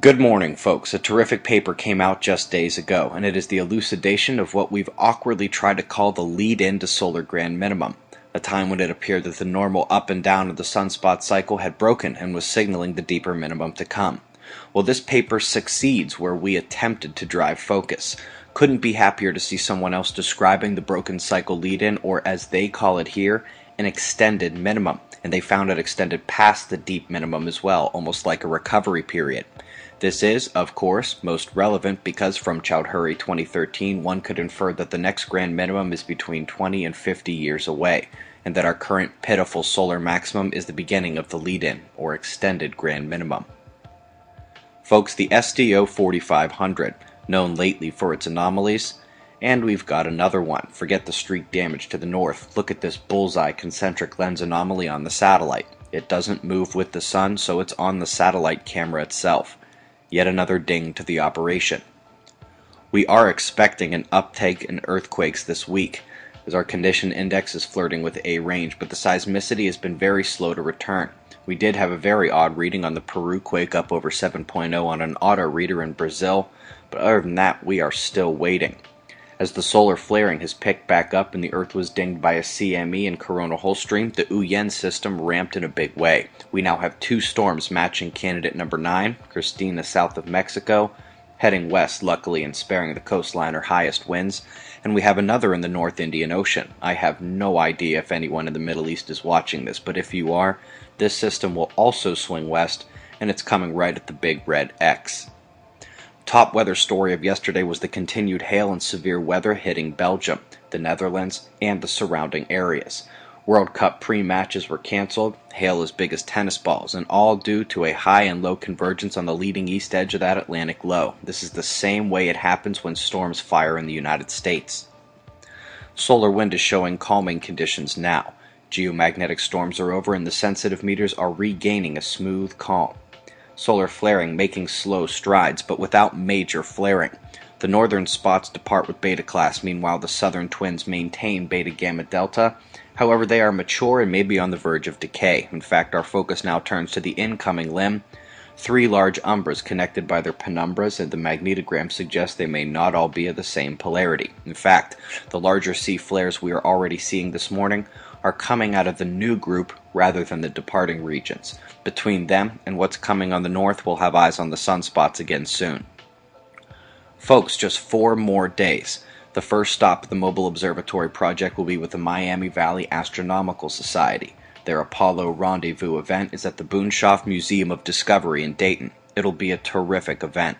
Good morning, folks. A terrific paper came out just days ago, and it is the elucidation of what we've awkwardly tried to call the lead-in to solar grand minimum, a time when it appeared that the normal up and down of the sunspot cycle had broken and was signaling the deeper minimum to come. Well, this paper succeeds where we attempted to drive focus. Couldn't be happier to see someone else describing the broken cycle lead-in, or as they call it here, an extended minimum, and they found it extended past the deep minimum as well, almost like a recovery period. This is, of course, most relevant because from Chowdhury 2013 one could infer that the next grand minimum is between 20 and 50 years away, and that our current pitiful solar maximum is the beginning of the lead-in, or extended grand minimum. Folks, the SDO 4500, known lately for its anomalies, and we've got another one. Forget the streak damage to the north. Look at this bullseye concentric lens anomaly on the satellite. It doesn't move with the sun, so it's on the satellite camera itself. Yet another ding to the operation. We are expecting an uptake in earthquakes this week, as our condition index is flirting with A range, but the seismicity has been very slow to return. We did have a very odd reading on the Peru quake up over 7.0 on an auto reader in Brazil, but other than that, we are still waiting. As the solar flaring has picked back up and the Earth was dinged by a CME and coronal hole stream, the Uyen system ramped in a big way. We now have two storms matching candidate number 9, Christina south of Mexico, heading west luckily and sparing the coastline or highest winds, and we have another in the North Indian Ocean. I have no idea if anyone in the Middle East is watching this, but if you are, this system will also swing west, and it's coming right at the big red X. Top weather story of yesterday was the continued hail and severe weather hitting Belgium, the Netherlands, and the surrounding areas. World Cup pre-matches were cancelled, hail as big as tennis balls, and all due to a high and low convergence on the leading east edge of that Atlantic low. This is the same way it happens when storms fire in the United States. Solar wind is showing calming conditions now. Geomagnetic storms are over and the sensitive meters are regaining a smooth calm. Solar flaring making slow strides, but without major flaring. The northern spots depart with beta class, meanwhile the southern twins maintain beta gamma delta. However, they are mature and may be on the verge of decay. In fact, our focus now turns to the incoming limb. 3 large umbras connected by their penumbras, and the magnetogram suggests they may not all be of the same polarity. In fact, the larger C flares we are already seeing this morning are coming out of the new group rather than the departing regions. Between them and what's coming on the north, we'll have eyes on the sunspots again soon. Folks, just 4 more days. The first stop of the Mobile Observatory project will be with the Miami Valley Astronomical Society. Their Apollo Rendezvous event is at the Boonshoff Museum of Discovery in Dayton. It'll be a terrific event.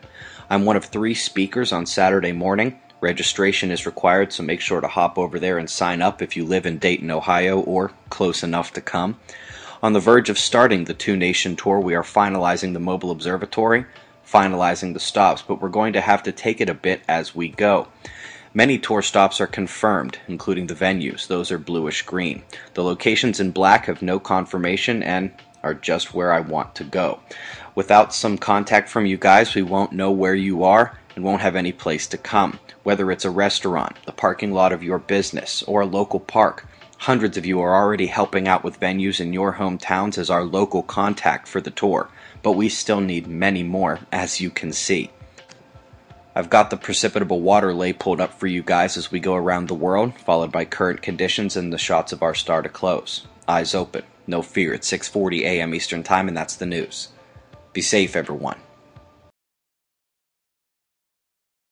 I'm one of 3 speakers on Saturday morning. Registration is required, so make sure to hop over there and sign up if you live in Dayton, Ohio, or close enough to come. On the verge of starting the 2-nation tour, we are finalizing the Mobile Observatory, finalizing the stops, but we're going to have to take it a bit as we go. Many tour stops are confirmed, including the venues. Those are bluish-green. The locations in black have no confirmation and are just where I want to go. Without some contact from you guys, we won't know where you are and won't have any place to come. Whether it's a restaurant, the parking lot of your business, or a local park, hundreds of you are already helping out with venues in your hometowns as our local contact for the tour, but we still need many more, as you can see. I've got the precipitable water lay pulled up for you guys as we go around the world, followed by current conditions and the shots of our star to close. Eyes open. No fear, it's 6:40 a.m. Eastern Time, and that's the news. Be safe, everyone.